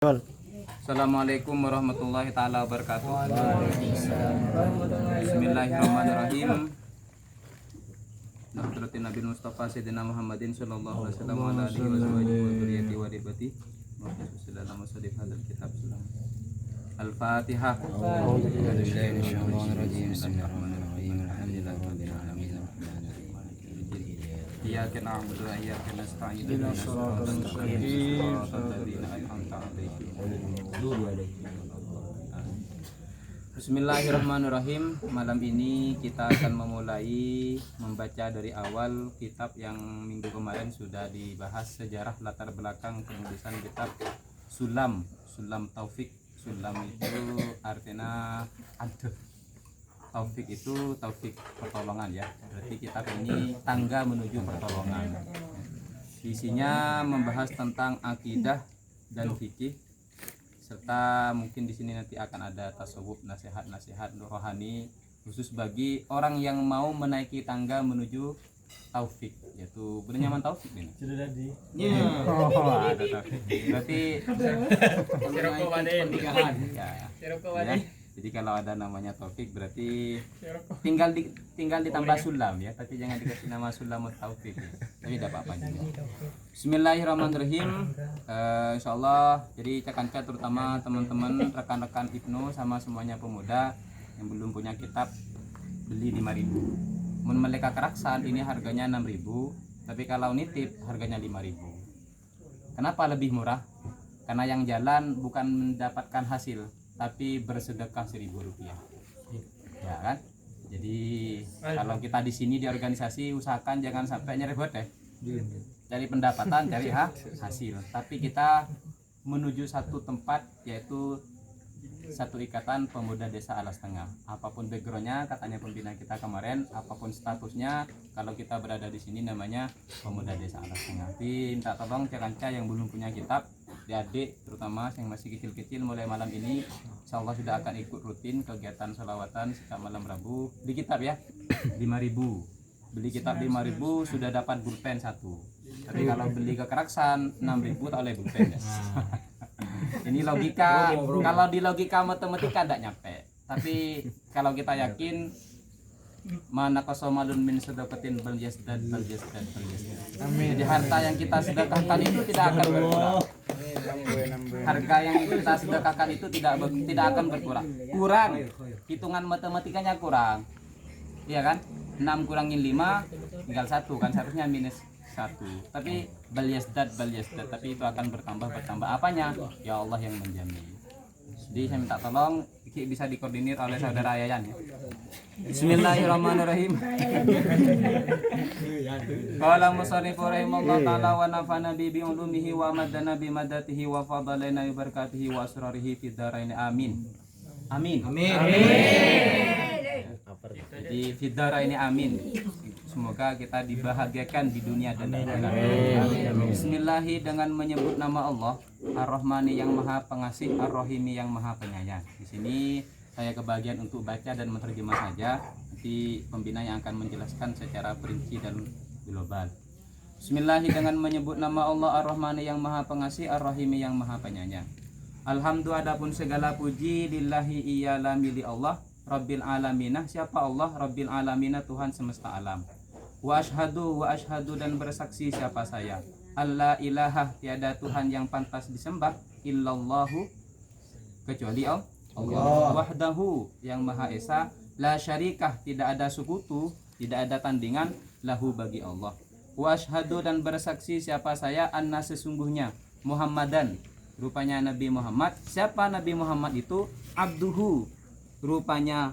Assalamualaikum warahmatullahi taala wabarakatuh. Bismillahirrahmanirrahim. Nabi Nabi Mustafa Sayyidina Muhammadin sallallahu alaihi wasallam wa alihi wa sahbihi wa dzurriyyati wa ribati. Wassalamu alaikum kitab salam. Al-Fatihah. Bismillahirrahmanirrahim. Alhamdulillahirabbil alamin. Iyyaka na'budu wa iyyaka nasta'in. Ihdinas siratal mustaqim. Siratal ladzina an'amta 'alaihim. Bismillahirrahmanirrahim. Malam ini kita akan memulai membaca dari awal kitab yang minggu kemarin sudah dibahas, sejarah latar belakang penulisan kitab Sulam Taufik. Sulam itu artinya adab. Taufik itu taufik pertolongan ya. Berarti kitab ini tangga menuju pertolongan. Isinya membahas tentang akidah dan fikih, serta mungkin di sini nanti akan ada tasawuf, nasihat-nasihat rohani khusus bagi orang yang mau menaiki tangga menuju taufik, yaitu benar nyaman taufik ini. Sudah tadi. Iya. Ada taufik. Berarti pernikahan ya. Jadi kalau ada namanya taufik berarti tinggal ditambah sulam ya, tapi jangan dikasih nama sulam taufik ya. Tapi tidak apa-apa juga. Bismillahirrahmanirrahim. Insyaallah jadi cakanca terutama teman-teman rekan-rekan Ibnu sama semuanya pemuda yang belum punya kitab, beli 5.000. Mun meleka keraksan ini harganya 6.000, tapi kalau nitip harganya 5.000. Kenapa lebih murah? Karena yang jalan bukan mendapatkan hasil, tapi bersedekah 1.000 rupiah, ya kan? Jadi kalau kita di sini di organisasi usahakan jangan sampai nyerempet deh, cari pendapatan, cari hasil. Tapi kita menuju satu tempat, yaitu satu ikatan pemuda desa Alas Tengah. Apapun backgroundnya, katanya pembina kita kemarin, apapun statusnya, kalau kita berada di sini namanya pemuda desa Alas Tengah. Tapi minta tolong canca yang belum punya kitab, adik terutama yang masih kecil-kecil, mulai malam ini insyaallah sudah akan ikut rutin kegiatan sholawatan setiap malam Rabu. Beli kitab ya 5.000, beli kitab 5.000 sudah dapat pulpen 1. Tapi kalau beli ke keraksan 6.000 tak oleh pulpen ya. Ini logika, kalau di logika matematika tidak nyampe, tapi kalau kita yakin mana kosomalun min sedekatin bal yasdad. Jadi harta yang kita sedekahkan itu tidak akan berkurang. Harga yang kita sedekahkan itu tidak akan berkurang. Kurang, hitungan matematikanya kurang. Iya kan? 6 kurangin 5 tinggal 1 kan, seharusnya minus 1. Tapi bal yasdad, tapi itu akan bertambah. Apanya? Ya Allah yang menjamin. Jadi saya minta tolong bisa dikoordinir oleh saudara Yayan ya. Bismillahirrahmanirrahim. Qala musannif rahimahullah taala wa nafa'ana bi ulumihi wa madana bi madatihi wa fadalaina bi barakatihi wa asrarihi fid dharain amin. Amin. Jadi fid dharain amin. Semoga kita dibahagiakan di dunia dan di akhirat. Bismillahi, dengan menyebut nama Allah Ar-Rahmani yang Maha Pengasih, Ar-Rahimi yang Maha Penyayang. Di sini saya kebagian untuk baca dan menerjemah saja. Nanti pembina yang akan menjelaskan secara perinci dan global. Bismillahi, dengan menyebut nama Allah Ar-Rahmani yang Maha Pengasih, Ar-Rahimi yang Maha Penyayang. Alhamdulillah, adapun segala puji lillahi iyala milik Allah Rabbil Alaminah. Siapa Allah? Rabbil Alaminah, Tuhan semesta alam. Wa ashadu dan bersaksi siapa saya, alla ilaha, tiada Tuhan yang pantas disembah, illallahu, kecuali Allah. Wahdahu, yang Maha Esa, la syarikah, tidak ada sekutu, tidak ada tandingan, lahu, bagi Allah. Wa ashadu dan bersaksi siapa saya, anna, sesungguhnya, Muhammadan, rupanya Nabi Muhammad. Siapa Nabi Muhammad itu? Abduhu, rupanya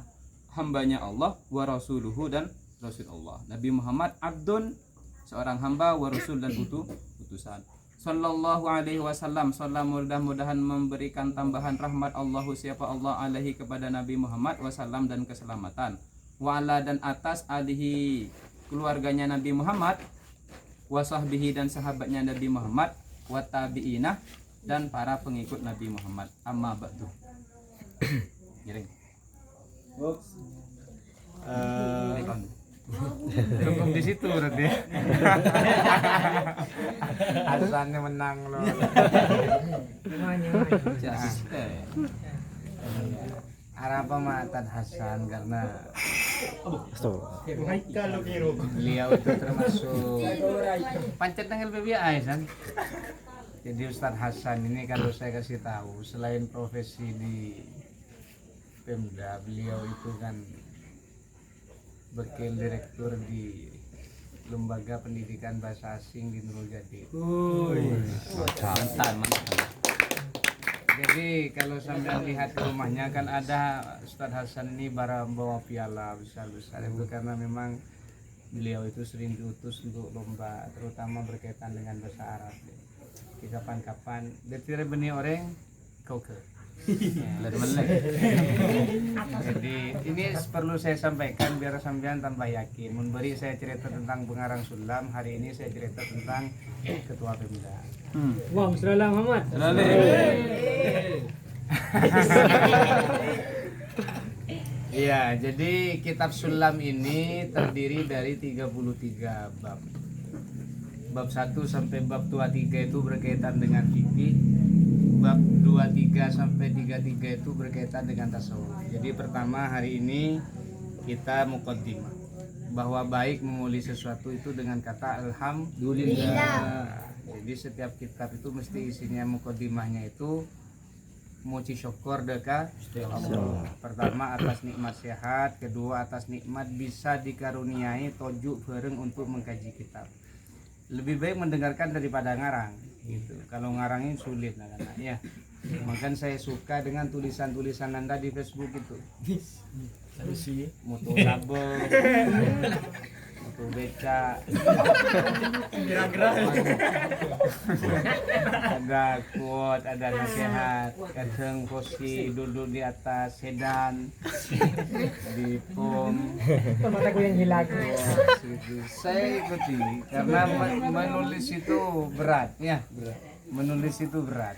hambanya Allah, wa rasuluhu, dan Rasul Allah. Nabi Muhammad abdun, seorang hamba, wa rasul, dan utusan. Sallallahu alaihi wasallam, mudah-mudahan memberikan tambahan rahmat Allahu, siapa Allah, alaihi, kepada Nabi Muhammad, wasallam, dan keselamatan. Wa ala, dan atas, alihi, keluarganya Nabi Muhammad, wa sahbihi, dan sahabatnya Nabi Muhammad, wa tabi'inah, dan para pengikut Nabi Muhammad. Amma ba'du. Giring. Cukup di situ berarti. Hasannya menang loh. Arapa matan Hasan karena beliau itu termasuk pancet tanggal PBI kan. Jadi Ustadz Hasan ini kalau saya kasih tahu selain profesi di Pemda, beliau itu kan wakil direktur di Lembaga Pendidikan Bahasa Asing di Nurul Jati. Mantan. Jadi kalau sampai lihat ke rumahnya kan ada Ustadz Hasan ini bawa piala besar-besar itu karena memang beliau itu sering diutus untuk lomba terutama berkaitan dengan bahasa Arab. Di kapan-kapan detire benih orang kau ke. Jadi ini perlu saya sampaikan biar sampean tambah yakin. Memberi saya cerita tentang pengarang sulam, hari ini saya cerita tentang ketua Pemda. Wah, Salam Muhammad. Iya, jadi kitab sulam ini terdiri dari 33 bab. Bab 1 sampai bab 23 itu berkaitan dengan fikih. Bab 23 sampai 33 itu berkaitan dengan tasawuf. Jadi pertama hari ini kita muqaddimah bahwa baik memulai sesuatu itu dengan kata alhamdulillah. Jadi setiap kitab itu mesti isinya muqaddimahnya itu muji syukur dekat Allah. Pertama atas nikmat sehat, kedua atas nikmat bisa dikaruniai tojuk bareng untuk mengkaji kitab. Lebih baik mendengarkan daripada ngarang gitu. Kalau ngarangin sulit nah ya. Makanya saya suka dengan tulisan-tulisan Anda di Facebook itu. Moto label, moto beca, ada quote, ada nasihat, kadang posisi duduk di atas sedan, di pom. Mataku yang hilang. Saya ikuti karena menulis itu berat ya, menulis itu berat.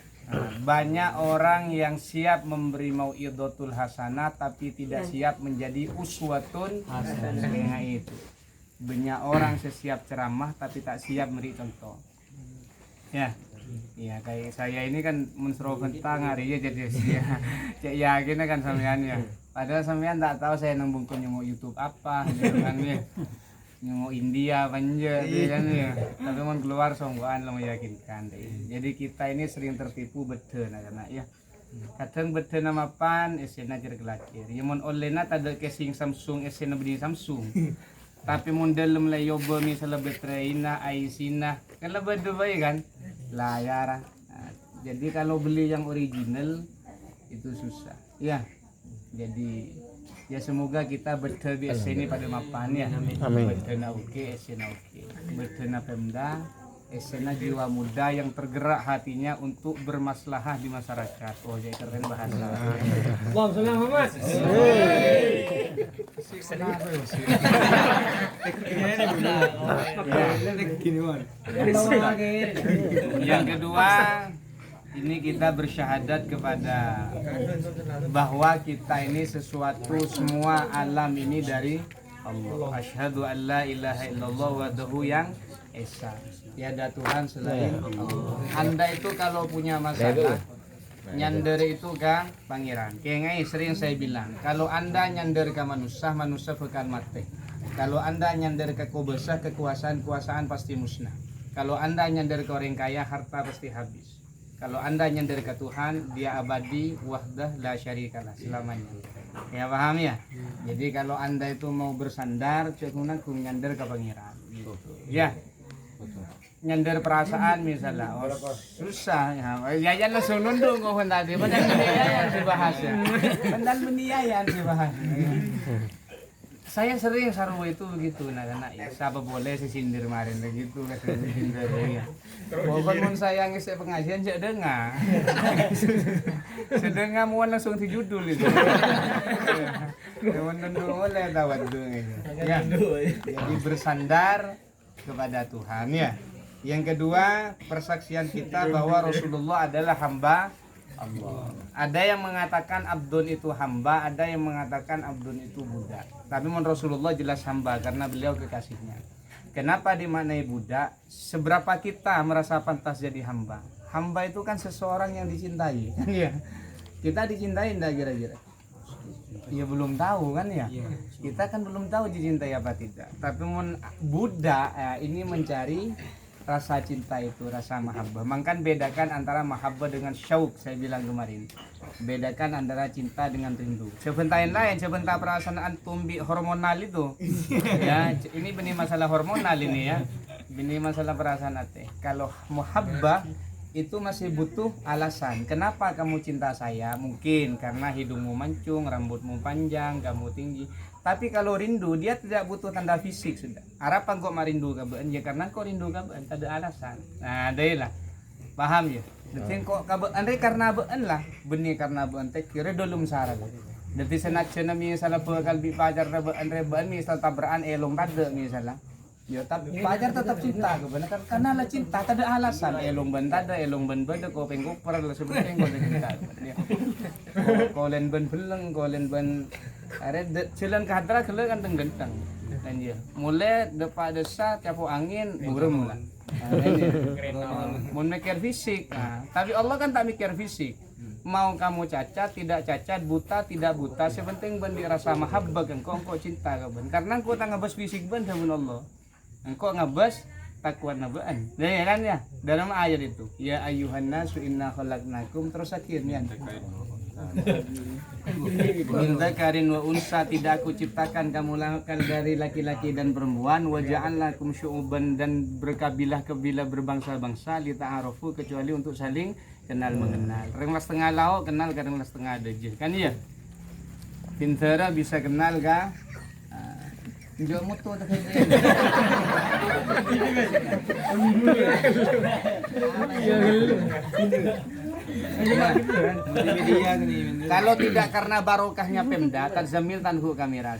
Banyak orang yang siap memberi mau'idotul hasanah tapi tidak siap menjadi uswatun hasanah itu. Banyak orang sesiap ceramah tapi tak siap memberi contoh. Ya. Ya kayak saya ini kan menserobentang hari ya jadi cek yakin kan sampean ya. Padahal sampean tak tahu saya nang bungkun nyemuk YouTube apa kan ya. Nyemuk India panja kan ya. Tapi mau keluar songgoan lo meyakinkan deh. Jadi kita ini sering tertipu beden anak ya. Kadang beden nama pan esena jer kelakir. Ya mon online ada casing Samsung esena beli Samsung. Tapi mun dalam layoba misalnya betreina aisina kan lebih baik kan layar. Nah, jadi kalau beli yang original itu susah ya. Jadi ya semoga kita betul di sini pada mapan ya. Amin. Berdana oke, esena oke. Berdana Pemda, esena jiwa muda yang tergerak hatinya untuk bermaslahah di masyarakat. Oh jadi keren bahasa. Wah, Salam Muhammad. Yang kedua, ini kita bersyahadat kepada bahwa kita ini sesuatu semua alam ini dari Allah. Asyhadu an la ilaha illallah wahdahu yang esa. Tiada Tuhan selain Allah. Anda itu kalau punya masalah nyander itu kan pangeran. Kayak sering saya bilang, kalau Anda nyander ke manusia, manusia bakal mati. Kalau Anda nyander ke kubesa, kekuasaan pasti musnah. Kalau Anda nyander ke orang kaya, harta pasti habis. Kalau Anda nyander ke Tuhan, dia abadi, wahdah la syarikalah selamanya. Ya paham ya? Jadi kalau Anda itu mau bersandar, cekunan nyander ke pangeran. Gitu. Ya. Nyander perasaan misalnya, oh, susah ya. Ya langsung nunduk kok tadi. Padahal beniayan sih bahasnya. Padahal beniayan sih bahasnya. Saya sering sarwa itu begitu nak ya siapa boleh sih sindir kemarin begitu sindir ya. Walaupun saya ngisi pengajian saya dengar. Sedengar mau langsung dijudul itu. Mau nunduk oleh tawad ya. Jadi bersandar kepada Tuhan ya. Yang kedua, persaksian kita bahwa Rasulullah adalah hamba Ada yang mengatakan abdun itu hamba, ada yang mengatakan abdun itu budak. Tapi menurut Rasulullah jelas hamba karena beliau kekasihnya. Kenapa dimaknai budak? Seberapa kita merasa pantas jadi hamba? Hamba itu kan seseorang yang dicintai, kan ya? Kita dicintai enggak kira-kira? Ya belum tahu kan ya. Kita kan belum tahu dicintai apa tidak. Tapi budak ya, ini mencari rasa cinta itu, rasa mahabbah. Mangkan bedakan antara mahabbah dengan syauk, saya bilang kemarin. Bedakan antara cinta dengan rindu. Sebentar lain, sebentar perasaan tumbi hormonal itu. Ya, ini benih masalah hormonal ini ya. Benih masalah perasaan hati. Kalau mahabbah itu masih butuh alasan. Kenapa kamu cinta saya? Mungkin karena hidungmu mancung, rambutmu panjang, kamu tinggi. Tapi kalau rindu dia tidak butuh tanda fisik sudah. Harapan kok marindu kabean ya karena kok rindu kabean ada alasan. Nah, deh lah. Paham ya? Jadi kok kabean karena bean lah. Benih karena bean teh kira dolum sarang. Jadi senak cina misalnya bakal bi pacar rebean misal tabrakan elong tade misalnya. Ya tapi pacar tetap cinta kebenaran karena lah cinta tak ada alasan elong ben tada elong ben beda ko pengko per lah sebenarnya ko cinta ya kolen ben beleng kolen ben are jalan ke hadra kele kan tenggentang dan ya mulai depa desa capo angin burem lah mun mikir fisik tapi Allah kan tak mikir fisik mau kamu cacat tidak cacat buta tidak buta sepenting ben dirasa mahabbah kan kok cinta kan karena kau tak ngebes fisik ben sama Allah. Engkau ngebas takwa nabaan. Ya kan ya. Dalam ayat itu, ya ayuhan nasu inna khalaqnakum terus akhirnya. Min dzakarin wa unsa tidak aku ciptakan kamu lakal dari laki-laki dan perempuan wa ja'alnakum syu'uban dan berkabilah-kabilah berbangsa-bangsa li ta'arufu kecuali untuk saling kenal mengenal. Renglas tengah lauk kenal ka renglas tengah dejeh. Kan iya? Pintera bisa kenal ka Enggak mutu tak kayak Kalau tidak karena barokahnya Pemda, Tadzamil tanhu kamera.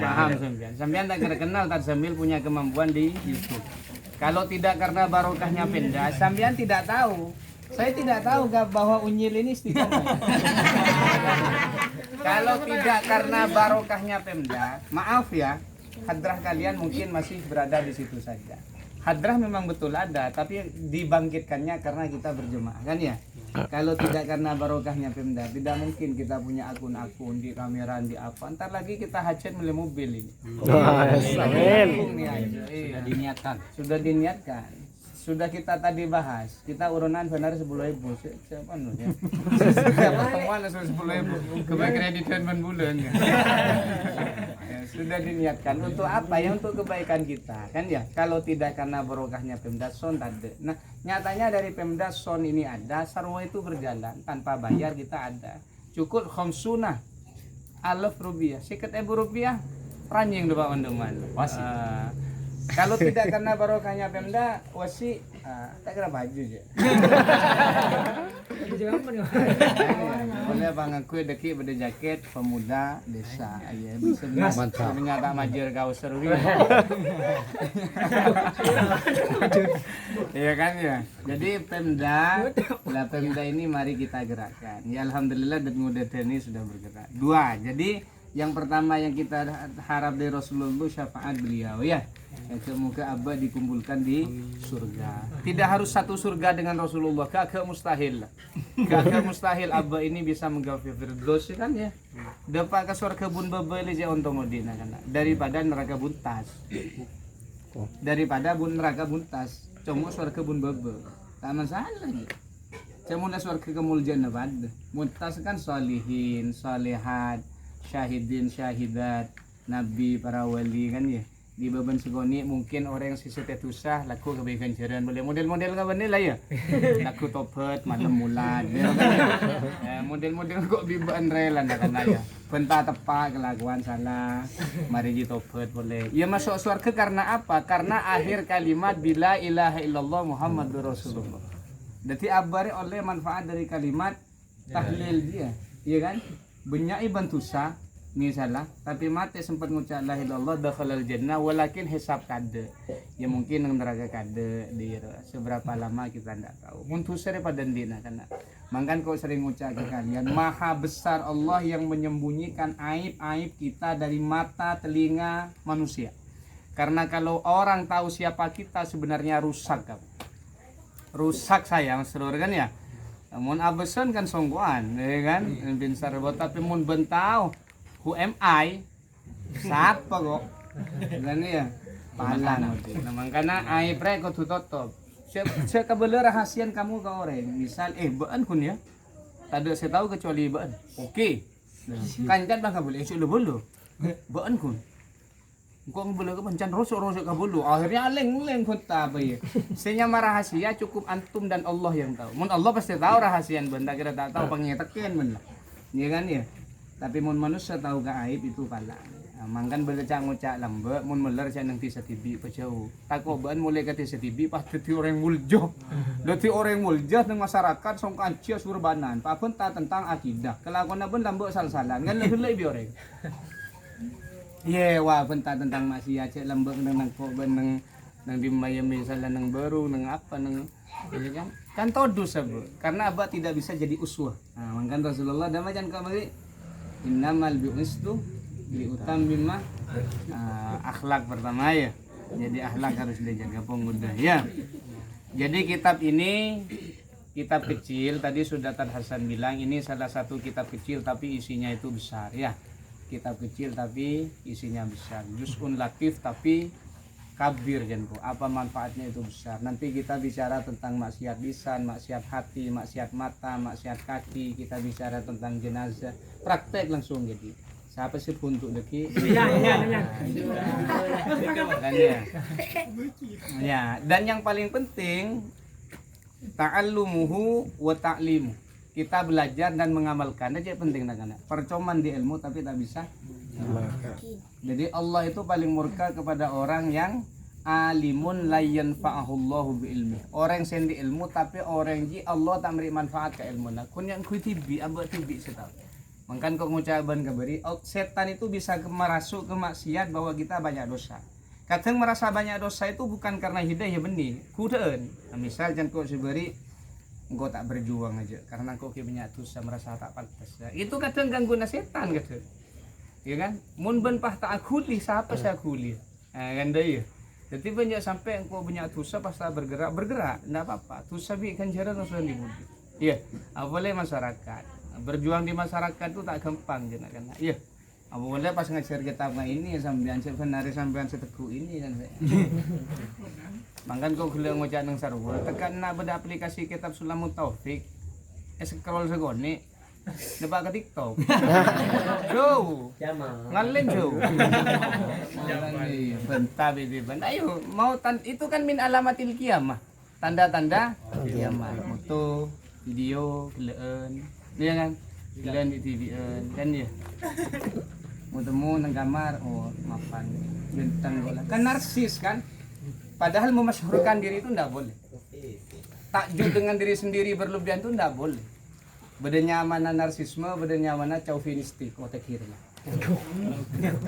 Paham sampean? Sampean tak kenal Tadzamil punya kemampuan di YouTube. Kalau tidak karena barokahnya Pemda, sampean tidak tahu. Saya tidak tahu bahwa Unyil ini istiqomah. Kalau tidak karena barokahnya Pemda, maaf ya, hadrah kalian mungkin masih berada di situ saja. Hadrah memang betul ada, tapi dibangkitkannya karena kita berjemaah, kan ya? Kalau tidak karena barokahnya Pemda, tidak mungkin kita punya akun-akun di kamera di apa. Ntar lagi kita hajat beli mobil ini. Sudah diniatkan. Sudah diniatkan. Sudah kita tadi bahas, kita urunan benar 10.000. Siapa nu ya? Pertemuan langsung 10.000. Kebaikan kreditan bulan. Ya, sudah diniatkan untuk apa ya? Untuk kebaikan kita, kan ya? Kalau tidak karena barokahnya Pemda Son tadi. Nah, nyatanya dari Pemda Son ini ada, sarwa itu berjalan tanpa bayar kita ada. Cukup khamsuna alaf rupiah, 50.000 rupiah, ranjing doa mandeman. Kalau tidak karena barokahnya Pemda, wasi tak kira baju je. Boleh bang aku deki pada jaket pemuda desa, ya bisa dengar tak majer kau seru. Iya kan ya. Jadi Pemda ini mari kita gerakkan. Ya alhamdulillah dan muda ini sudah bergerak. Dua. Jadi yang pertama yang kita harap dari Rasulullah syafaat beliau ya. Yang semoga abah dikumpulkan di surga. Tidak harus satu surga dengan Rasulullah, kagak mustahil. Kagak mustahil abah ini bisa menggapai firdaus kan ya. Dapat ke surga bun babel aja untuk modina kan. Daripada neraka buntas. Daripada neraka buntas, cuma surga bun babel. Tak masalah ya. Cuma surga kemuliaan apa? Buntas kan salihin, salihat, syahidin, syahidat, nabi, para wali kan ya. Di beban segoni mungkin orang yang sisi tetusah laku kebaikan jaran boleh model-model nggak bener lah ya laku topet malam mulad ya, model-model kok biban relan kan ya pentah tepat kelakuan salah mari di topet boleh ya masuk surga karena apa karena akhir kalimat bila ilaha illallah Muhammadur Rasulullah jadi abari oleh manfaat dari kalimat tahlil dia iya kan banyak bantusa misalnya, tapi mati sempat ngucap la ilaha illallah dakhalal jannah walakin hisab kade. Ya mungkin nang neraka kade di seberapa lama kita tidak tahu. Untuk sering pada dina kan. Mangkan kau sering ngucap ke kalian, maha besar Allah yang menyembunyikan aib-aib kita dari mata telinga manusia. Karena kalau orang tahu siapa kita sebenarnya rusak kan. Rusak saya seluruh kan ya. Namun abesan kan songgoan, ya kan? Bin sarbo tapi mun bentau who am I? Siapa kok? Kan ya? Palang. Nah, makanya aib rek kau tutup. Saya kabel rahasian kamu ke orang. Misal bean kun ya. Tadi saya tahu kecuali bean. Oke. Kancan bang kabel esok lu. Bean kun. Kau boleh ke pencan rosok kabulu. Akhirnya aleng pun tak apa ya. Senyama rahasia cukup antum dan Allah yang tahu. Mun Allah pasti tahu rahasian benda kira tak tahu pengetahuan benda. Ya kan ya. Tapi mun manusia tahu ke aib itu pala. Mangkan bercak ngucak lambe mun meler cak nang tisa tibi pejauh. Takoban mulai ke tisa tibi pas dadi orang muljo. Dadi orang muljo nang masyarakat song kancia surbanan. Papun tak tentang akidah. Kelakuan pun lambe sal-salan kan lebih orang. Ye wah bentar tentang maksiat cek lembek nang kok nang dimayam misalnya nang baru nang apa nang ya kan todu sebut karena abah tidak bisa jadi uswah. Nah, mangkan Rasulullah dan macam kamari innamal bi'istu liutammima akhlak pertama ya. Jadi akhlak harus dijaga pemuda ya. Jadi kitab ini kitab kecil tadi sudah Tan Hasan bilang ini salah satu kitab kecil tapi isinya itu besar ya. Kitab kecil tapi isinya besar. Juz'un latif tapi kabir janku. Apa manfaatnya itu besar. Nanti kita bicara tentang maksiat lisan, maksiat hati, maksiat mata, maksiat kaki. Kita bicara tentang jenazah. Praktek langsung jadi. Siapa sih untuk deki? Dan yang paling penting ta'allumuhu wa ta'limu. Kita belajar dan mengamalkan aja penting nak. Percoman di ilmu tapi tak bisa. Jadi Allah itu paling murka kepada orang yang alimun la yanfa'ahullahu bi ilmi. Orang yang di ilmu tapi orang yang Allah tak beri manfaat ke ilmu. Nah, kun yang ku tibi abak tibi setau. Mangkan kok ngucapan kabari, setan itu bisa merasuk ke maksiat bahwa kita banyak dosa. Kadang merasa banyak dosa itu bukan karena hidayah benih, kudeun. Nah, misal jangan kok seberi engkau tak berjuang aja karena engkau punya dosa merasa tak pantas. Nah, itu kadang ganggu setan kadang. Ya kan? Mun ben pah tak akuli siapa saya akuli. Kan dia. Jadi banyak sampai engkau punya dosa pas tak bergerak, enggak apa-apa. Dosa bi kan jarang langsung dibudi. Iya, boleh masyarakat. Berjuang di masyarakat itu tak gampang jenak kan. Iya. Boleh pas ngajar kitab ini sampean sebenarnya sampean seteku ini kan saya. Mangkan kau gila ngocak nang sarwa tekan nak beda aplikasi kitab Sulamut Taufik scroll segone depak ke TikTok jauh ngalen jauh bentar bibi ayo mau itu kan min alamatil kiamah tanda-tanda kiamat foto video geleen dia kan geleen di TV-an kan ya mau temu nang kamar mapan bentang bola kan narsis kan. Padahal memasyhurkan diri itu tidak boleh. Takjub dengan diri sendiri berlebihan itu tidak boleh. Bedanya mana narsisme, bedanya mana chauvinistik, otakirnya.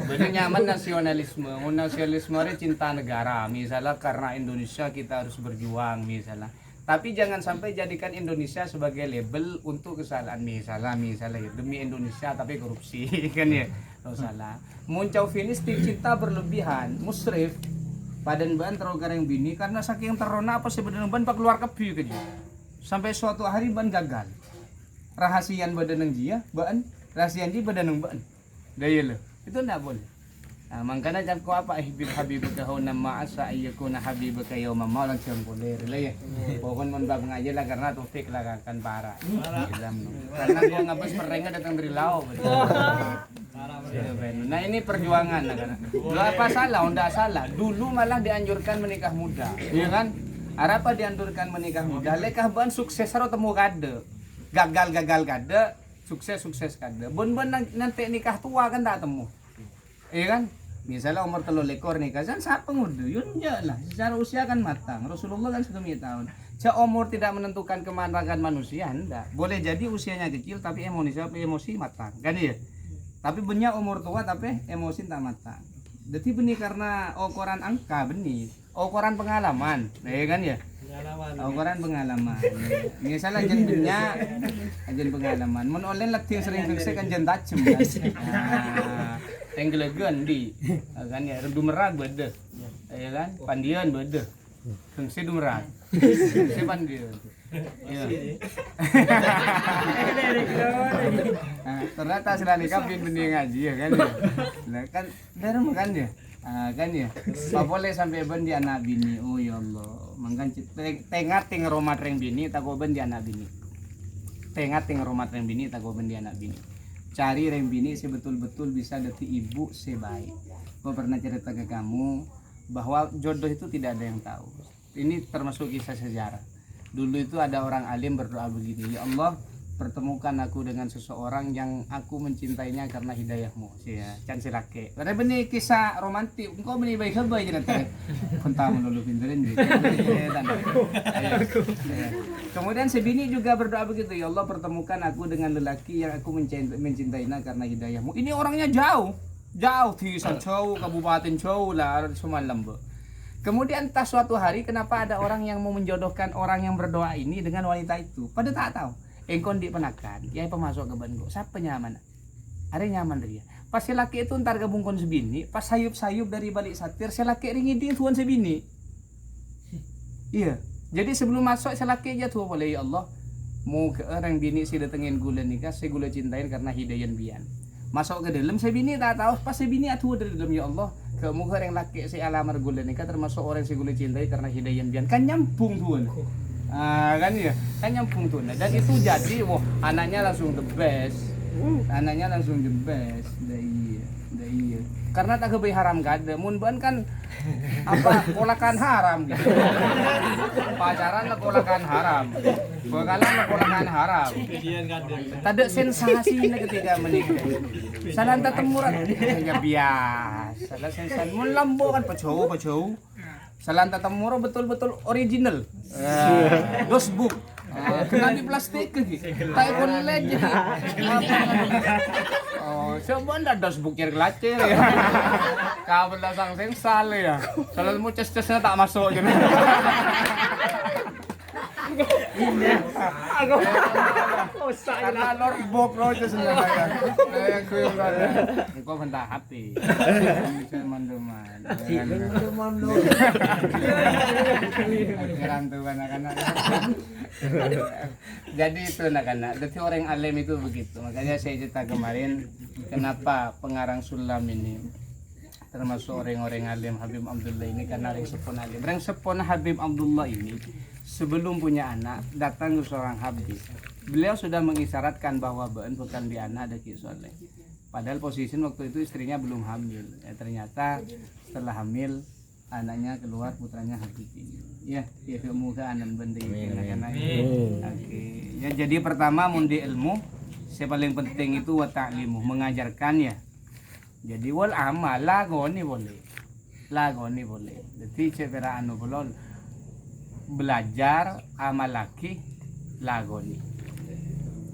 Bedanya mana nasionalisme. Nasionalisme itu cinta negara. Misalnya karena Indonesia kita harus berjuang misalnya. Tapi jangan sampai jadikan Indonesia sebagai label untuk kesalahan misalnya demi Indonesia tapi korupsi kan ya. Salah. Mun chauvinistik cinta berlebihan, musrif padan ban terlalu garang bini karena saking terona apa sebenarnya ban pak keluar kebi ke dia. Sampai suatu hari ban gagal. Rahasian badan nang dia, ban rahasian dia badan nang ban. Daya lo. Itu enggak boleh. Nah, makanya jangan kau apa habibaka huna ma'asa ayyakuna habibaka yauma maulan jangan boleh lah ya. Pokoknya mun bab ngaji lah karena topik lah kan parah. Karena gua ngabis merenga datang dari laut. Nah ini perjuangan apa salah, enggak salah. Dulu malah dianjurkan menikah muda, ya kan? Apa dianjurkan menikah muda? Lekah ban sukses harus temu kade, gagal kade, sukses kade. Bon nanti nikah tua kan tak temu, ya kan? Misalnya umur 3 lekor nikah kan siapa muda? Yun lah. Secara usia kan matang. Rasulullah kan 9 tahun. Umur tidak menentukan kematangan manusia, enggak. Boleh jadi usianya kecil tapi emosi matang, kan ya? Tapi benya umur tua tapi emosi tak matang. Jadi benih karena ukuran angka benih, ukuran pengalaman, ya kan ya? Ukuran pengalaman. Misalnya jennya ajen pengalaman. Mun olen latih sering fiksi kan jen tajem kan. Tenggelegan di kan ya dumerag bede. Ya kan? Pandian bede. Fiksi dumerag. Fiksi pandian. Iya. Ternyata selani kapin benih ngaji ya kan ya. Nah kan dari makan ya. Kan ya. Apa boleh sampai ben di anak bini. Oh ya Allah. Mangkan tengat ting romat reng bini tak ben di anak bini. Tengat ting romat reng bini tak ben di anak bini. Cari reng bini sebetul-betul bisa dati ibu sebaik. Gua pernah cerita ke kamu bahwa jodoh itu tidak ada yang tahu. Ini termasuk kisah sejarah. Dulu itu ada orang alim berdoa begini, ya Allah pertemukan aku dengan seseorang yang aku mencintainya karena hidayahmu. Ya, can silake. Karena benih kisah romantis, engkau benih baik haba aja nanti. Kontamu dulu pinterin gitu. Kemudian sebini juga berdoa begitu, ya Allah pertemukan aku dengan lelaki yang aku mencintainya karena hidayahmu. Ini orangnya jauh di jauh kabupaten jauh lah Sumalambo. Kemudian entah suatu hari kenapa ada orang yang mau menjodohkan orang yang berdoa ini dengan wanita itu. Pada tak tahu. Engkon di penakan, ya pemasok ke Bandung. Siapa nyaman? Ada nyaman dia. Pas si laki itu ntar gabungkon sebini, pas sayup-sayup dari balik satir, si laki ringi dia tuan sebini. Iya. Jadi sebelum masuk si laki aja tuh boleh ya Allah. Mau ke orang bini si datengin gula nikah, si gula cintain karena hidayan bian. Masuk ke dalam sebini tak tahu pas sebini atuh dari dalam ya Allah. Kamu orang laki si alamar gula nikah termasuk orang si gula cintai karena hidayan bian kan nyambung tuan. Kan ya kan nyambung tuan. Dan itu jadi wah anaknya langsung the best. Dah iya. Karena tak kebai haram gada. Mun ban kan apa kolakan haram gitu. Pacaran lah kolakan haram. Bekalan lah kolakan haram. Tada sensasinya ketika menikah. Salanta temuran ya biasa. Salah sensasi mun lambo kan pecau. Salanta temuro betul-betul original. Dosbook. Kena di plastik gitu. Tak ikon lagi. Oh, coba ndak dosbook kir glacir ya. Kabel dasang sensal ya. Kalau mau ces-cesnya tak masuk gitu. Karena lorbok lo itu sebenarnya. Kayak gue ada. Engkau bentar HP. Manduman. Akhiran tuh anak-anak. Jadi itu anak-anak. Jadi orang alim itu begitu. Makanya saya cerita kemarin kenapa pengarang sulam ini termasuk orang-orang alim Habib Abdullah ini karena orang sepon alim. Orang sepon Habib Abdullah ini sebelum punya anak datang ke seorang habib. Beliau sudah mengisyaratkan bahwa ben bukan di anak ada kisoleh. Padahal posisi waktu itu istrinya belum hamil. Ternyata setelah hamil anaknya keluar putranya Habib ini. Ya, dia muka anak benda anak-anak. Oke. Ya jadi pertama mundi ilmu, yang paling penting itu wa ta'limu, mengajarkan ya. Jadi wal amal lagoni boleh. Jadi cepera anu bolon belajar amal laki lagoni.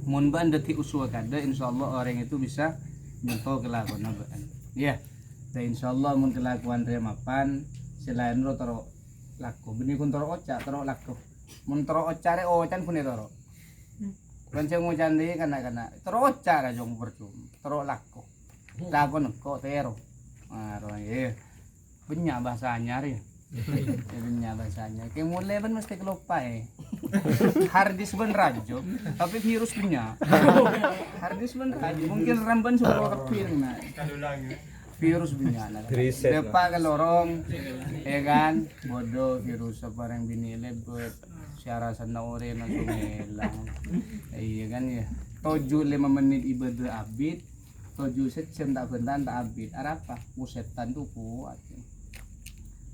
Mun ban deti uswa kada insyaallah orang itu bisa nyentuh kelakuan ban. Ya. Dan insyaallah mun kelakuan remapan selain ro taro laku. Bini kun taro oca taro laku. Mun taro ocare ocan pun taro. Kanceng ocan di kana taro oca ra jong percuma. Taro laku. Lakon kok tero. Iya. Banyak bahasanya ri. Banyak bahasanya. Kayak mulai ban mesti kelupa Hardis ben rajo, tapi virus punya. Hardis ben rajo, mungkin ramban suruh kepir nah. Virus punya. Depa ke lorong, ya kan? Bodoh virus apa yang bini lebet. Syara sana ore langsung hilang. Iya kan ya. 7-5 menit ibadah abid. 7 secen tak bentan tak abid. Apa? Musetan tuh kuat.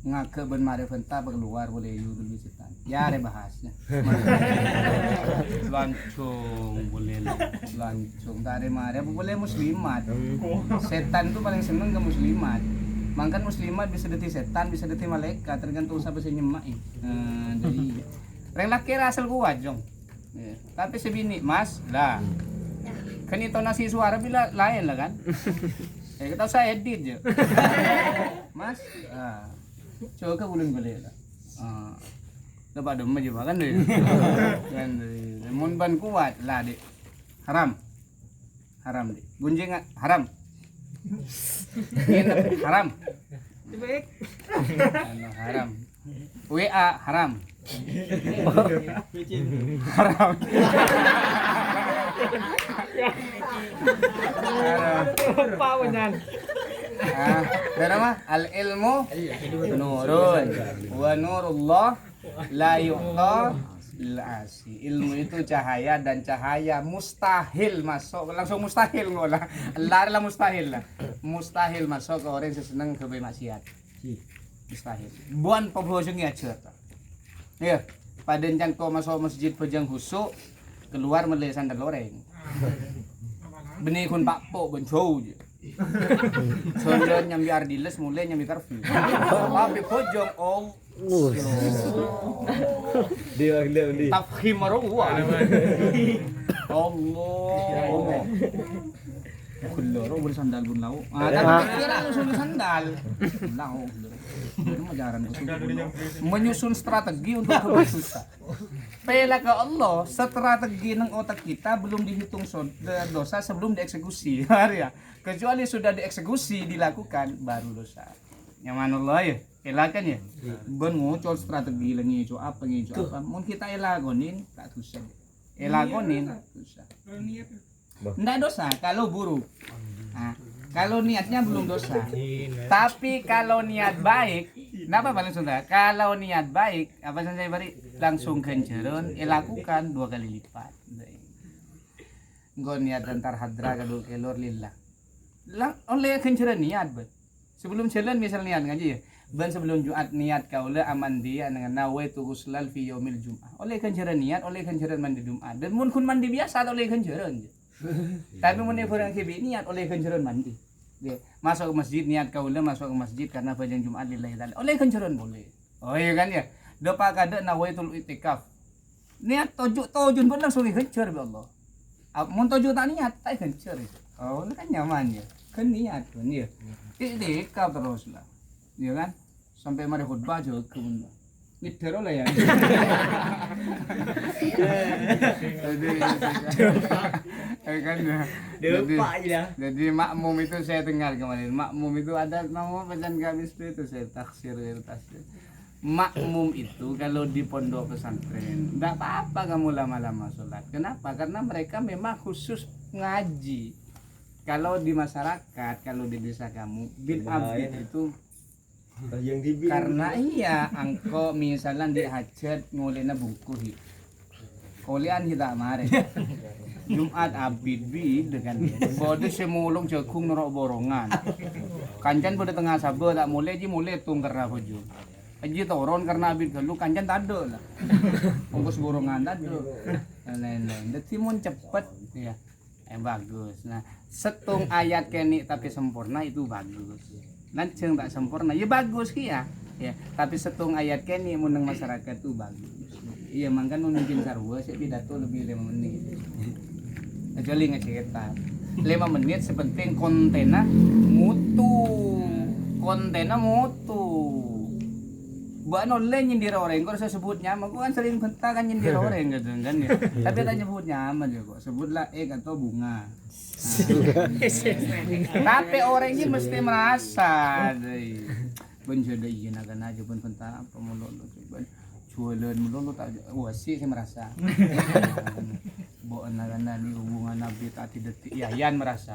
Ngake ben mare venta keluar boleh yu dulu setan. Ya ada bahasnya. Lancung boleh lancung tak ada mare boleh muslimat. Setan tuh paling seneng ke muslimat. Mangkan muslimat bisa deti setan, bisa deti malaikat tergantung siapa sih nyemak. Jadi orang laki asal kuat jong. Tapi sebini mas lah. Kan intonasi suara bila lain lah kan. Kita saya edit je. Mas, coba ke bulan boleh lah. Dapat demi juga kan deh. Kan mun ban kuat lah dek. Haram. Haram dek. Gunjing haram. Haram. Baik. Haram. WA haram. Haram. Apa wanyan? Dari mah al ilmu nurun wa nurullah la yuqta lasi. Ilmu itu cahaya dan cahaya mustahil masuk, langsung mustahil ngolah. Lah mustahil lah. Mustahil masuk ke orang yang senang ke maksiat. Mustahil. Buan pembosong aja. Ya, pada jangan kau masuk masjid pejang husuk keluar meleh sandal loreng. Benih kun pak po bencau je. Sondon nyambi ardiles mulai nyambi karfi. Tapi pojong Dia tafhim marwa. Allah. Kuloro bersandal bun lau. Tapi langsung sandal. Lau. Itu ajaran menyusun strategi untuk susah. Pela ke Allah, strategi ng otak kita belum dihitung dosa sebelum dieksekusi. Ya. Kecuali sudah dieksekusi dilakukan baru dosa. Yang mana Allah ya? Elakan ya? Ben ngucol strategi lagi itu apa ngicu apa. Mun kita elagonin tak susah. Elagonin susah. Nggak dosa kalau buruk. Nah, kalau niatnya belum dosa. Tapi kalau niat baik, kenapa paling sudah? Kalau niat baik, apa saja bari langsung kenceron, lakukan 2 kali lipat. Engko niat antar hadra kado kelor lillah. Oleh kenceron niat bet. Sebelum jalan misal niat ngaji ya. Ben sebelum Jumat niat kaula amandi dengan nawaitu ghuslal fi yaumil Jum'ah. Oleh kenceron niat, oleh kenceron mandi Jumat. Dan mun kun mandi biasa oleh kenceron. Tapi mun orang kibi niat oleh kenceron mandi. Dia masuk ke masjid niat kaula masuk ke masjid karena pejang Jumat lillahi taala. Oleh kenceron boleh. Oh iya kan ya. Dopa kada nawaitul itikaf. Niat tojun pun langsung kencer be Allah. Mun toju tak niat tak kencer. Oh kan nyaman ya. Kan niat kan ya. Itikaf terus lah. Ya kan? Sampai mari khutbah aja ke Nidero lah ya. Jadi makmum itu saya dengar kemarin. Makmum itu ada nama pesan gamis itu saya taksir. Makmum itu kalau di pondok pesantren enggak apa-apa kamu lama-lama sholat. Kenapa? Karena mereka memang khusus ngaji. Kalau di masyarakat, kalau di desa kamu bil abid itu karena iya angko misalnya di hajat ngolena bungkus kolian kita mare Jumat abid bid dengan bode semulung jekung norok borongan kancan pada tengah sabar tak mulai tung karena bojo aji toron karena abid galu kancan tado lah bungkus borongan tado lain-lain dadi mun cepet ya bagus. Nah setung ayat keni tapi sempurna itu bagus. Lanceng tak sempurna ya bagus ya tapi setung ayat kene muneng masyarakat tuh bagus iya mangkan mungkin sarwa saya pidato lebih 5 menit kecuali ngecetak 5 menit sepenting kontennya mutu buat nolnya nyindir orang kalau saya sebutnya aku kan sering bentar kan nyindir orang gitu kan ya tapi tak nyebutnya aman ya kok sebutlah atau bunga. Tapi orang ini mesti merasa benjodoh izin akan aja pun bentar apa mulut jualan mulut tak wasi saya merasa bawa anak-anak ini hubungan nabi tak detik yan merasa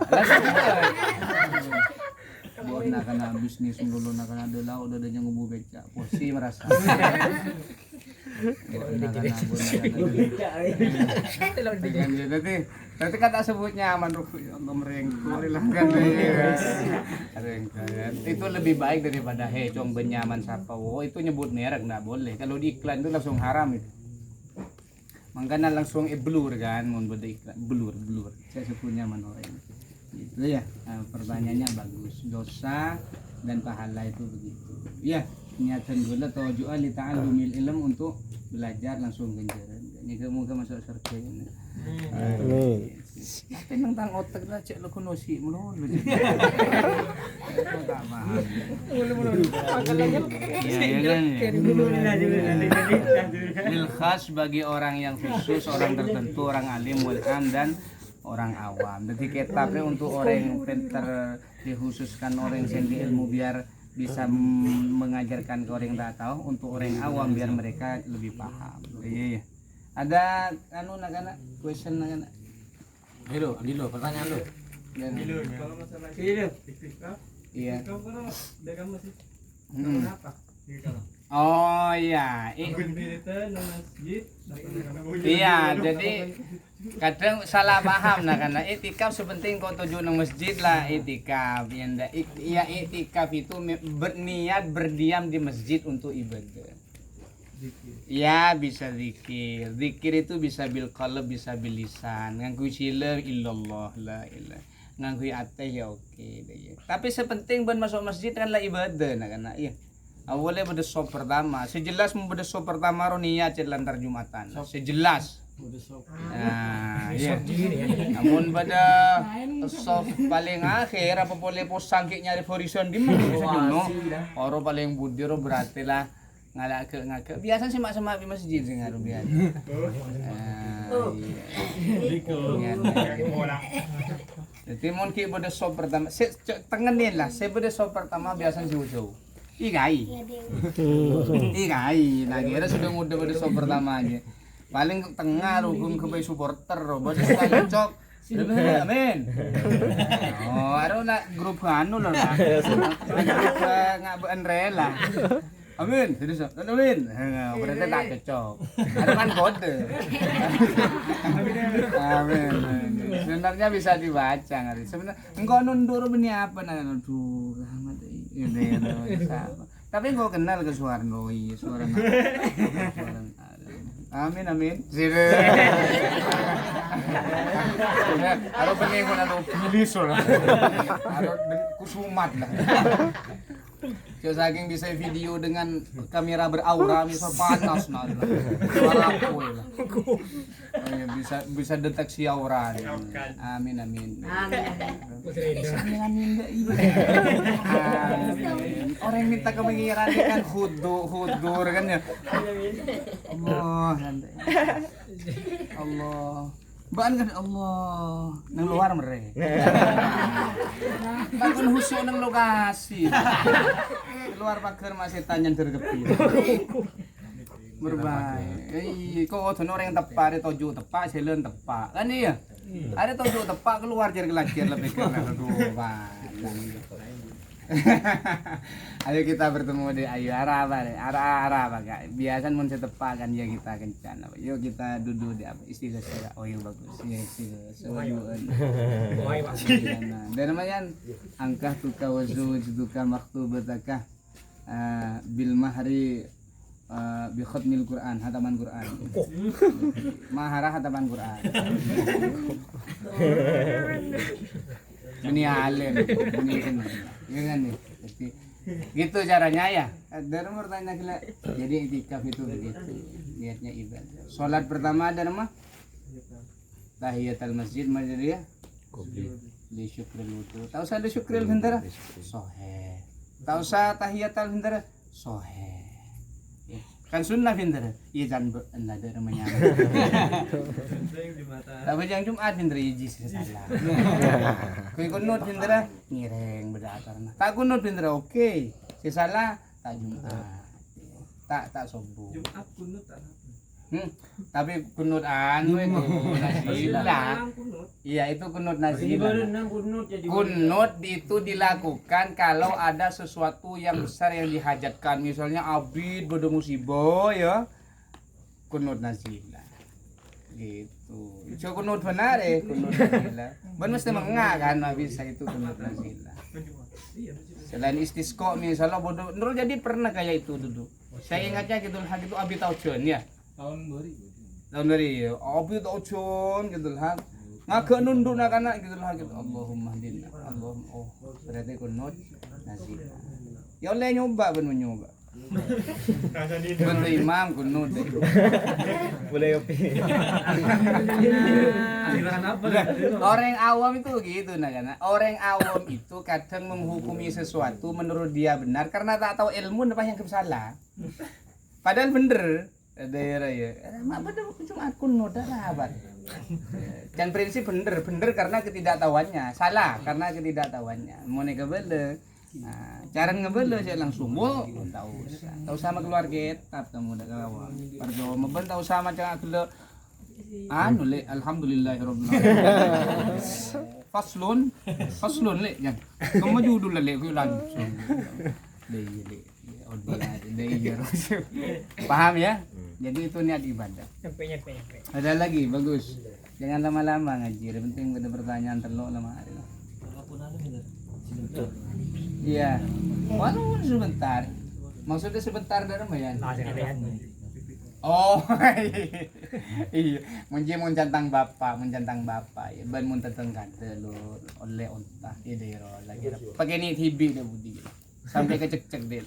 bawa anak-anak bisnis mulut anak-anak adalah udah ada yang ngubu beca wasi merasa Nanti kata sebutnya aman Allah merengkuh kan itu lebih baik daripada cong benyaman sapa itu nyebut merek nggak boleh kalau di iklan itu langsung haram itu makanya langsung blur kan mau beda iklan blur saya sebutnya orang gitu ya pertanyaannya bagus dosa dan pahala itu begitu ya niatan gula tujuan li ta'allumil ilm untuk belajar langsung ganjaran moga masuk surga ini. Amin. Tapi nang otak lah cek lo kuno sih melulu. Tak paham. Lil khas bagi orang yang khusus, orang tertentu, orang alim, wal am dan orang awam. Jadi kitab untuk orang yang pintar dikhususkan orang yang tinggi ilmu biar bisa mengajarkan ke orang yang tak tahu, untuk orang awam biar mereka lebih paham. Iya. Ada nak question nak. Ayo lo, pertanyaan lo. Kalau masalah itikaf, Iya. kalau dagang masih Hmm. apa? Oh iya. Masjid, Iya, jadi kadang salah paham nah karena itikaf sepenting kau tuju nang masjid lah itikaf. Ya itikaf itu berniat berdiam di masjid untuk ibadah. Ya bisa zikir. Zikir itu bisa bil qalb, bisa bil lisan. Nganggo sila illallah la ilaha. Nganggo ate ya oke deh ya. Tapi sepenting ben masuk masjid kan lah ibadah nah karena iya. Awalnya pada sop pertama, sejelas mau pada sop pertama niat lantar Jumatan, sejelas. Nah, iya. Namun pada sop paling akhir apa boleh pos sangkik nyari horizon di mana bisa juno. Orang paling budi ro berarti lah ngake. Biasa sih mak sama di masjid sih ngaruh biasa. Iya. Jadi mungkin pada sop pertama, tengenin lah. Saya pada sop pertama biasa jauh-jauh. Ikai, nah kira sudah muda pada show pertamanya. Paling tengah rukun ke supporter, buat sekali cok. Amin. Oh, ada nak grup anu loh lah. Grup ngabuk rela. Amin, serius. Amin. Berarti tak cocok. Ada kan kode. Amin. Sebenarnya bisa dibaca ngari. Sebenarnya engkau nundur beni apa nah aduh. Tapi engkau kenal ke Suwarno, iya Suwarno. Amin amin. Sire. Aro beni ko na pilih soalnya. Aro kusumat lah. Saking bisa video dengan kamera beraura misal panas nah suara aku lah. Bisa deteksi aura. Amin amin. Amin. Orang minta kemikiran kan hudur kan ya. Allah. Baan kan Allah nang luar mere. Bangun husuk nang lokasi. Luar pagar masih tanya tergepi. Berbahaya. Kok ono orang tepak, ada tojo tepak, selen tepak. Kan iya. Ada tojo tepak keluar jar kelacir lebih kena aduh, Ayo kita bertemu di ayo arah apa kak? Biasa mun setepak kan ya kita kencan apa. Yuk kita duduk di apa istighfar. Oh iya bagus. Ya istighfar. Dan namanya angkah tuka wazuj tuka maktubataka bil mahri bi khatmil Quran, hataman Quran. Mahara hataman Quran. Ini alim, ini kan. Ya kan nih. Gitu caranya ya. Ada nomor tanya gila. Jadi itikaf itu begitu. Niatnya ibadah. Salat pertama ada nama? Tahiyatul masjid majlis ya. Li syukril wudu. Tahu sa li syukril bentar? Sahih. Tahu sa tahiyatul bentar? Sahih. Kan sunnah bentar. Iya kan ada namanya. Tapi yang Jumat bentar ijis salah. Kui kunut bentar ngireng berdasar. Tak kunut bentar oke. Salah tak Jumat. Tak subuh. Jumat kunut tak. Tapi kunut anu itu nazilah. Iya itu kunut nazilah. Kunut itu dilakukan kalau ada sesuatu yang besar yang dihajatkan, misalnya abid pada musibah ya. Kunut nazilah. Gitu. Itu kunut benar kunut nazilah. Ben mesti mengah kan bisa itu kunut nazilah. Selain istisqa misalnya bodoh, Nurul jadi pernah kayak itu duduk. Saya ingatnya gitu itu abid taujon ya. Tahun 2000 abi taujon gitu lah ngagak nunduk nak anak gitu lah gitu Allahumma hdina Allahumma berarti kunut nazilah ya oleh nyoba ben menyoba Rasa di Bentuk imam kunut. Boleh kopi. Silakan apa? Orang awam itu gitu nah kan. Orang awam itu kadang menghukumi sesuatu menurut dia benar karena tak tahu ilmu apa yang salah. Padahal bener. Daerah ya. Mak bener cuma akun noda lah abad. Dan prinsip bener karena ketidaktahuannya, salah karena ketidaktahuannya. Mau nek kebele. Nah, cara ngebele saya langsung tahu sama keluarga etap kamu dak kawan. Parjo meben tahu sama cang aku anu le alhamdulillahirabbil alamin. Faslun le jangan. Kamu judul le ku langsung. Paham ya? Jadi itu niat ibadah. Nyampe. Ada lagi bagus. Jangan lama-lama ngaji. Yang penting ada pertanyaan telok lama hari. Iya. Walaupun sebentar. Maksudnya sebentar dari mayan. Oh. Iya. Mun centang bapak ya. Ban mun teteng kade lu oleh ontah ya daerah lagi. Pakai ni TV dia budi. Sampai kecek-cek deh.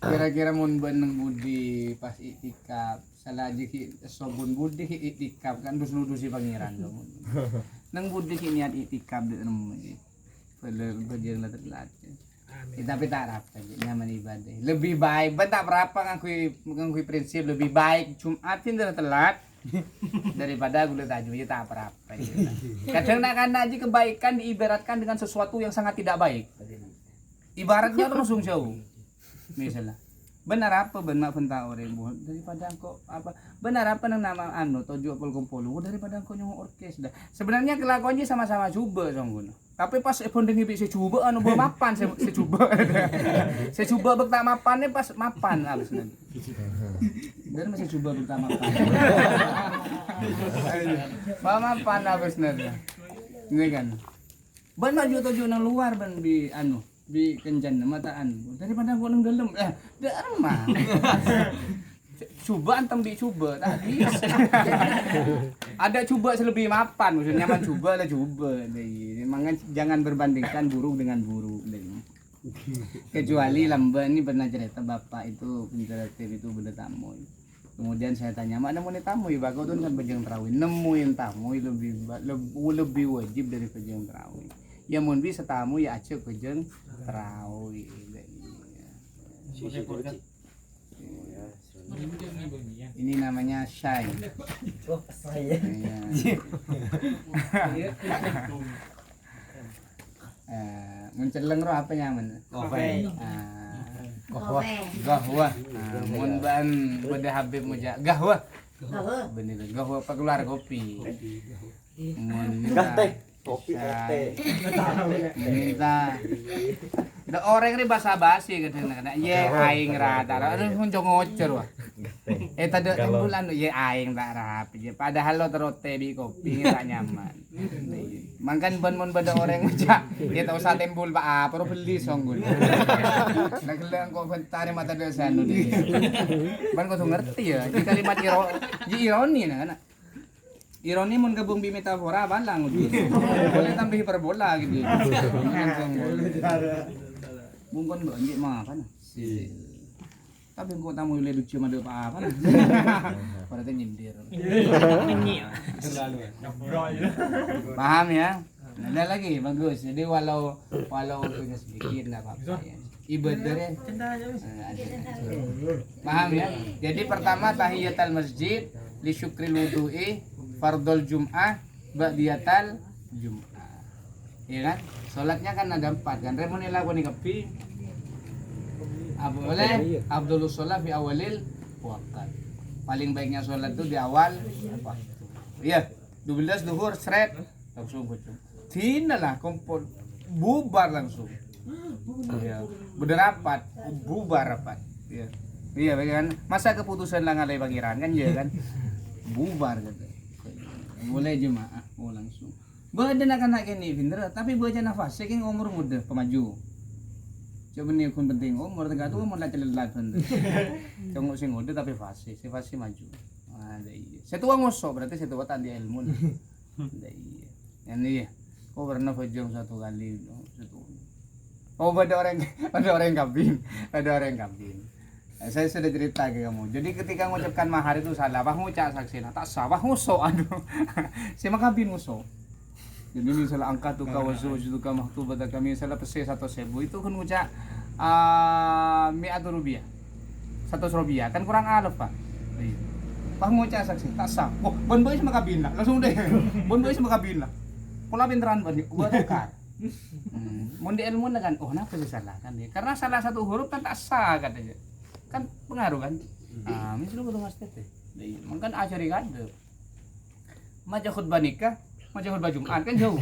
Kira-kira mun beneng budi pas iktikaf salah aja ki sobun budi ki iktikaf kan dus-dusi pangeran dong. Nang budi ki niat iktikaf di rumah iki. Berjeng lah telat. Tapi tak apa aja nyaman ibadah. Lebih baik ben tak berapa ngakui prinsip lebih baik Jumatin telat daripada gulat aju ya tak apa-apa. Kadang nak aja kebaikan diibaratkan dengan sesuatu yang sangat tidak baik. Ibaratnya langsung jauh. Misalnya benar apa benar pentang orang buat daripada engkau apa benar apa nang nama anu tujuh kumpul daripada engkau nyong orkes dah sebenarnya kelakuannya sama-sama coba songgono tapi pas bonding bisa coba anu bawa mapan saya coba saya coba bekta mapannya pas mapan habis nanti dan masih coba bekta mapan bawa mapan habis nanti ini kan benar tujuh nang luar ben di anu bi kencan mataan daripada gua nang dalam darah mah coba antam bi coba tadi ada coba selebih mapan maksudnya nyaman coba lah coba memang jangan berbandingkan buruk dengan buruk kecuali lamban ini pernah cerita bapak itu interaktif itu benda tamu kemudian saya tanya mana mau tamu ya bagus tuh kan pejang terawih nemuin tamu lebih wajib dari pejang terawih ya mun bisa tamu ya aceh pejang terawih. Ini namanya syai. Oh, saya. Menceleng roh apa nyaman? Kopi. Gahwa. Mun ban beda Habib muja. Gahwa. Bener gahwa apa keluar kopi. Mun Kopi teh. Minta. Da orang ini basa-basi kadang-kadang. Ye aing rata. Aduh mun ngocor wah. Tadi bulan ye aing tak rapi. Padahal lo terote bi kopi tak nyaman. Mangkan ban beda orang meja. Ye tau sa tembul ba apa beli songgul. Naglang ko tari mata desa anu di. Ban ko ngerti ya. Di kalimat ironi na kana. Ironi mun gabung bi metafora balang gitu. Boleh tambah hiperbola gitu. Bungkon banjir makan. Tapi kok tamu le lucu mah apa. Pada nyindir. Selalu. Paham ya? Ada lagi bagus. Jadi walau punya sedikit enggak apa-apa ya. Ibadahnya paham ya? Jadi pertama tahiyatul masjid li syukril wudu'i fardul jum'ah ba'diyatal jum'ah. Iya kan? Salatnya kan ada 4 kan. Remoni lagu ni kapi. Boleh Abdulus sholat fi awalil waqt. Paling baiknya sholat itu di awal waktu. Iya, 12 duhur seret langsung kucing. Tinalah kumpul bubar langsung. Iya, berderapat, bubar rapat. Iya. Iya kan? Masa keputusan lah ngalai pangeran kan ya kan? Bubar gitu. Boleh jemaah mau langsung. Badan anak ini bener, tapi baca nafas, saking umur muda pemaju. Coba nih kun penting umur tengah tu umur lah celat bener. Congok sing muda tapi fase maju. Ada iya. Saya tua ngosok berarti saya tua tadi ilmu. Ada iya. Ini ya. Kau pernah pejong satu kali, satu. Oh, ada orang yang kambing. Saya sudah cerita ke kamu. Jadi ketika mengucapkan mahar itu salah. Wah ngucap saksina tak sah. Wah nguso aduh. Saya makabin nguso. Jadi misalnya angka tuh kawasu itu kamah tuh pada kami misalnya pesi 1.000 itu kan ngucap ₹100. 100 rupiah kan kurang alaf Pak. Wah ngucap saksi tak sah. Oh, bon boy sama kabin lah. Langsung deh. Bon boy sama kabin lah. Kalau pinteran buat tukar. Mun di ilmu kan, oh kenapa sih salah kan dia? Karena salah satu huruf kan tak sah katanya. Kan pengaruh kan? Misalnya betul mas tete. Mungkin acari kan deh. Maja khutbah nikah, maja khutbah Jumat kan jauh.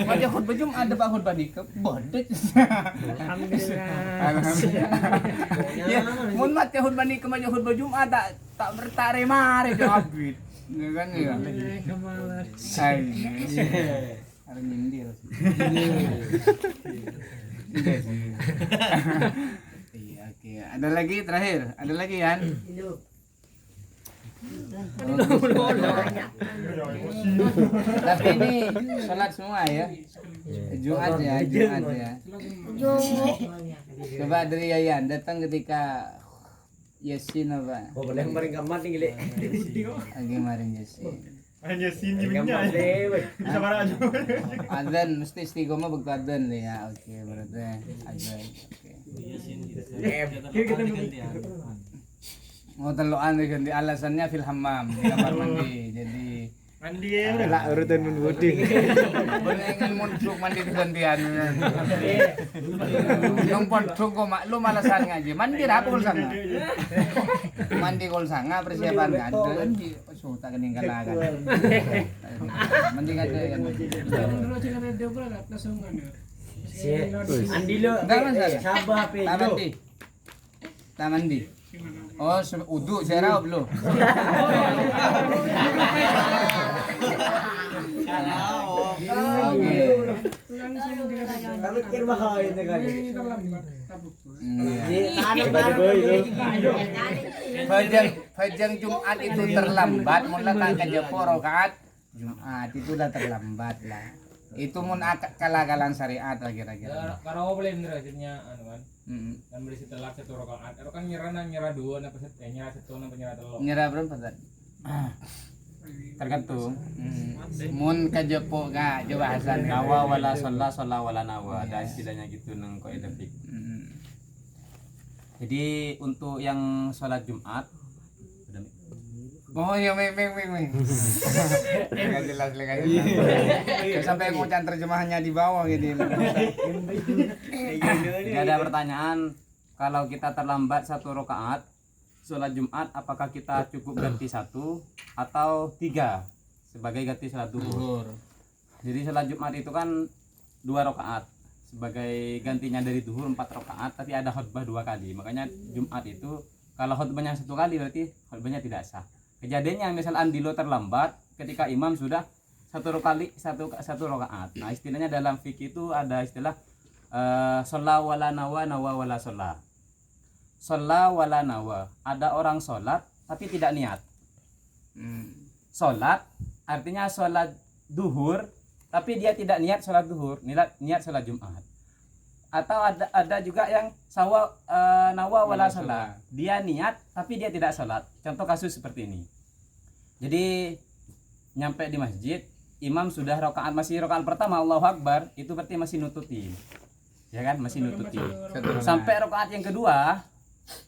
Maja khutbah Jumat ada khutbah nikah, bodet. Alhamdulillah. Ya, mun maja khutbah nikah, maja khutbah Jumat tak bertare mare jawabit. Kan ya. Harus nyindir sih. Iya, oke. Ada lagi terakhir? Ada lagi kan? Tapi ini sholat semua ya. Jumat ya. Coba dari Yayan datang ketika Yasin apa? Oh, boleh kemarin kamar nih, Gile. Lagi maring Yasin. Hanya sini Kamar deh, weh. Bisa marah aja. Adzan mesti istiqomah begitu adzan deh ya. Oke, berarti adzan. Oke. Oh, teluan ganti alasannya fil hammam di kamar mandi. Jadi Mandi ya. Lah urutan mun budi. Berengan muntuk mandi di gantian. Yang pontuk kok maklum alasan ngaji. Mandi rapul sanga. Mandi kol sanga persiapan ada di suta kening kalagan. Mandi ngade kan. Andi lo. Enggak masalah. Sabah pe. Tamandi. Tamandi. Oh, uduk saya raup belum. Kami kira mahal itu kali. Fajang Jumat itu terlambat, mulai tanggal Japo rokaat Jumat itulah terlambat lah. Itu mun akal-akalan syariat lah kira-kira. Karena apa boleh bener hasilnya anu kan. Kan beri setelah 1 rakaat. Itu kan nyerah 2 apa nyerah 1 apa nyerah 3. Nyerah berapa tadi? Tergantung. Mun ka Japo ka coba hasan Nawa wala sholla wala nawa. Ada istilahnya gitu nang kaidah fik. Jadi untuk yang sholat Jumat Oh iya meng. Enggak jelas. Sampai ngucap terjemahannya di bawah gini. Ini ada pertanyaan, kalau kita terlambat 1 rakaat sholat Jumat, apakah kita cukup ganti 1 atau 3 sebagai ganti sholat duhur? Jadi sholat Jumat itu kan 2 rakaat sebagai gantinya dari duhur 4 rakaat, tapi ada khutbah 2 kali. Makanya Jumat itu kalau khutbahnya 1 kali berarti khutbahnya tidak sah. Kejadiannya misal andilo terlambat ketika imam sudah 1 rakaat. Nah, istilahnya dalam fikih itu ada istilah sholla wala nawa wala sholla. Sholla wala nawa. Ada orang sholat tapi tidak niat. Sholat artinya sholat duhur tapi dia tidak niat sholat duhur, niat sholat Jumat. Atau ada juga yang nawa wala sholat. Dia niat tapi dia tidak sholat. Contoh kasus seperti ini. Jadi nyampe di masjid, imam sudah masih rakaat pertama Allahu Akbar, itu berarti masih nututi. Ya kan, masih nututi. Sampai rakaat yang kedua,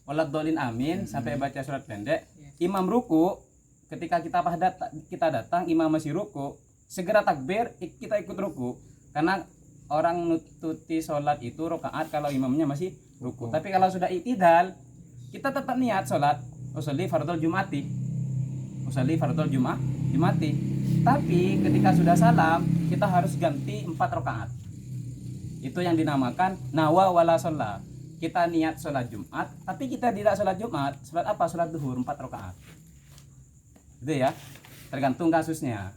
waladhdallin amin, sampai baca surat pendek, imam ruku, ketika kita datang imam masih ruku, segera takbir, kita ikut ruku. Karena orang nututi sholat itu rakaat kalau imamnya masih ruku. Tapi kalau sudah i'tidal, kita tetap niat sholat usolli fardhul jumati. Tapi ketika sudah salam, kita harus ganti 4 rakaat. Itu yang dinamakan nawa wala sholla. Kita niat sholat Jumat, tapi kita tidak sholat Jumat. Sholat apa? Sholat duhur 4 rakaat. Gitu ya. Tergantung kasusnya.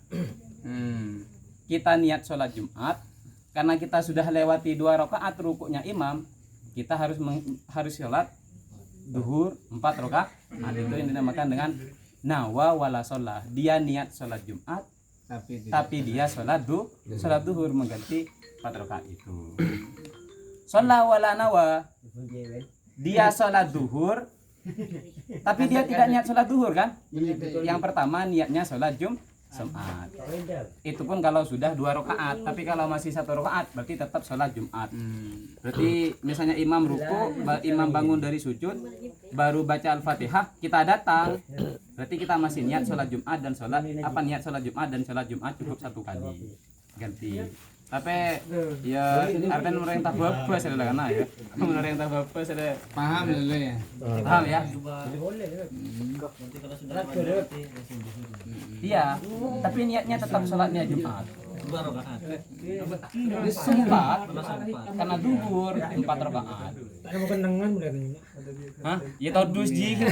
Kita niat sholat Jumat, karena kita sudah lewati 2 rakaat rukuknya imam, kita harus sholat duhur 4 rakaat. Itu yang dinamakan dengan nawa wala sholah. Dia niat sholat Jumat tapi dia sholat duhur mengganti 4 rakaat itu. Sholat wala nawa, dia sholat duhur tapi dia tidak niat sholat duhur kan? Yang pertama niatnya sholat Jumat. Itu pun kalau sudah 2 rakaat, tapi kalau masih 1 rakaat berarti tetap sholat Jumat. Berarti misalnya imam ruku, imam bangun dari sujud, baru baca Al-Fatihah, kita datang. Berarti kita masih niat sholat Jumat dan niat sholat Jumat dan sholat Jumat cukup 1 kali. Ganti. Tapi ya artinya merintah bapak saya karena ya. Merintah bapak saya Paham dulu ya. paham ya. Iya, tapi niatnya tetap sholatnya Jumat. Sempat karena duhur 4 rakaat. Hah? Ya tahu dus jing.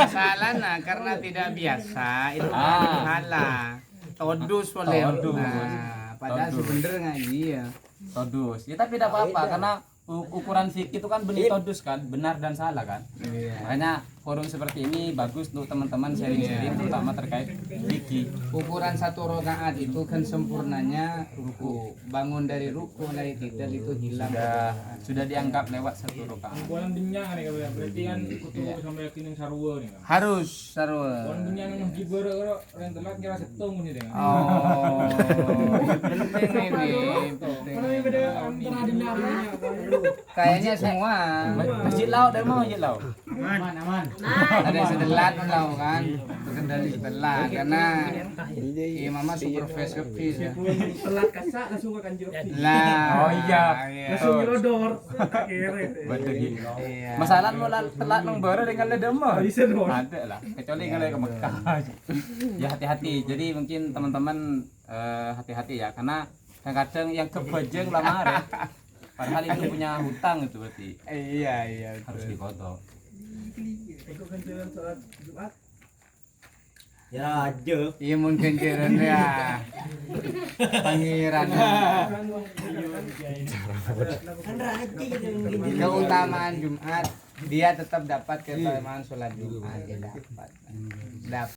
Salah nah karena tidak biasa itu salah. Todus boleh. Nah, padahal sebenarnya ngaji ya. Todus. Ya tapi tidak apa-apa karena ukuran fikih itu kan benih todus kan, benar dan salah kan. Makanya forum seperti ini bagus untuk teman-teman sharing-sharing terutama terkait fikih. Ukuran 1 rakaat itu kan sempurnanya ruku. Bangun dari ruku mulai tidak itu hilang. Sudah dianggap lewat 1 rakaat. Bulan binyang nih kalau berarti kan kutu sampai yakin yang sarwa nih kan. Harus sarwa. Bulan binyang yang masjid baru orang telat kira setong nih dengan. Oh. Penting ini. Kayaknya semua. Masjid laut dari mana masjid laut? Aman. Ada yang sedelat melau kan. Bukan dari sedelat karena imamnya supervisor ya. Telat kasak langsung ke kanjeng. Lah. Oh iya. Langsung nyodor. Betul gitu. Iya. Masalah mau telat nang baru dengan ledema. Bisa dong. Ada lah, kecuali kalau ke Mekah. Ya hati-hati. Jadi mungkin teman-teman hati-hati ya karena kadang yang kebajeng lamar ya. Padahal itu punya hutang itu berarti Iya. harus dikodok. Ya aja. Iya mungkin keren ya. Pangeran. Keutamaan Jumat dia tetap dapat keutamaan sholat Jumat dia dapat.